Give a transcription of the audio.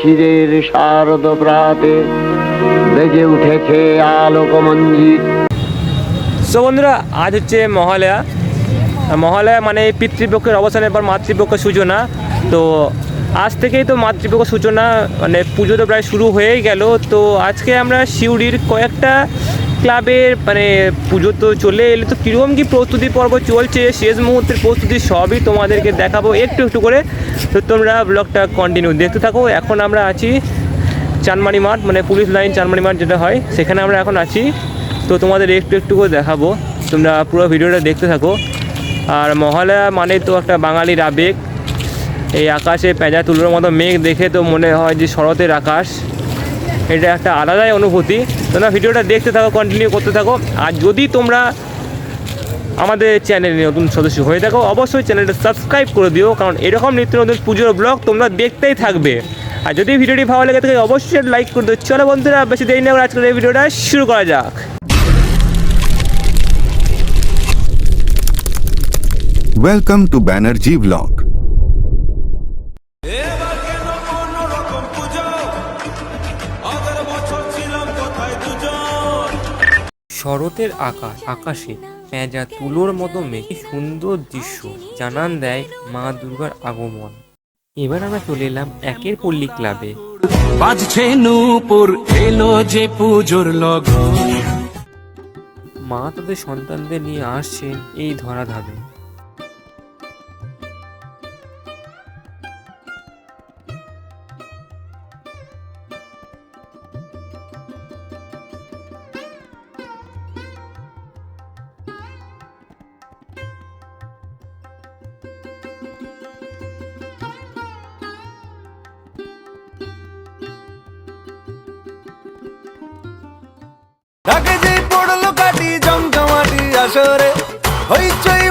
শিশিরের শারদ প্রাতে বেজে উঠেছে আলোকমঞ্জিত। সো বন্ধুরা, আজ হচ্ছে মহালয়া। মহালয়া মানে পিতৃপক্ষের অবসানের পর মাতৃপক্ষের সূচনা। তো আজ থেকেই তো মাতৃপক্ষ সূচনা, মানে পুজো তো প্রায় শুরু হয়েই গেল। তো আজকে আমরা সিউড়ির কয়েকটা ক্লাবের মানে পুজো তো চলে এলে, তো কীরকম কী প্রস্তুতি পর্ব চলছে, শেষ মুহূর্তের প্রস্তুতি সবই তোমাদেরকে দেখাবো একটু একটু করে। তো তোমরা ব্লগটা কন্টিনিউ দেখতে থাকো। এখন আমরা আছি চানমারি মাঠ, মানে পুলিশ লাইন চানমারি মাঠ যেটা হয়, সেখানে আমরা এখন আছি। তো তোমাদের একটু একটু করে দেখাবো, তোমরা পুরো ভিডিওটা দেখতে থাকো। আর মহালয়া মানে তো একটা বাঙালির আবেগ। এই আকাশে পেঁজা তুলোর মতো মেঘ দেখে তো মনে হয় যে শরতের আকাশ। এটা একটা আলাদাই অনুভূতি। তোমরা ভিডিওটা দেখতে থাকো, কন্টিনিউ করতে থাকো। আর যদি তোমরা আমাদের চ্যানেলে নতুন সদস্য হয়ে থাকো, অবশ্যই চ্যানেলটা সাবস্ক্রাইব করে দিও, কারণ এরকম নিত্য নতুন পুজোর ব্লগ তোমরা দেখতেই থাকবে। আর যদি ভিডিওটি ভালো লেগে থাকে অবশ্যই লাইক করে দিও। চলো বন্ধুরা, বেশি দেরি না করে আজকের এই ভিডিওটা শুরু করা যাক। Welcome to Banerjee Vlog. শরতের আকাশে পেঁজা তুলোর মতো মেঘ, সুন্দর দৃশ্য জানান দেয় মা দুর্গার আগমন। এবার আমরা চলে এলাম একের পল্লী ক্লাবে। বাজছে নূপুর, এলো যে পুজোর লগন। মা তাদের সন্তানদের নিয়ে আসছেন এই ধরাধামে। ঢাকে যে পড়লো কাটি জমজমাটি আসরে, হইচই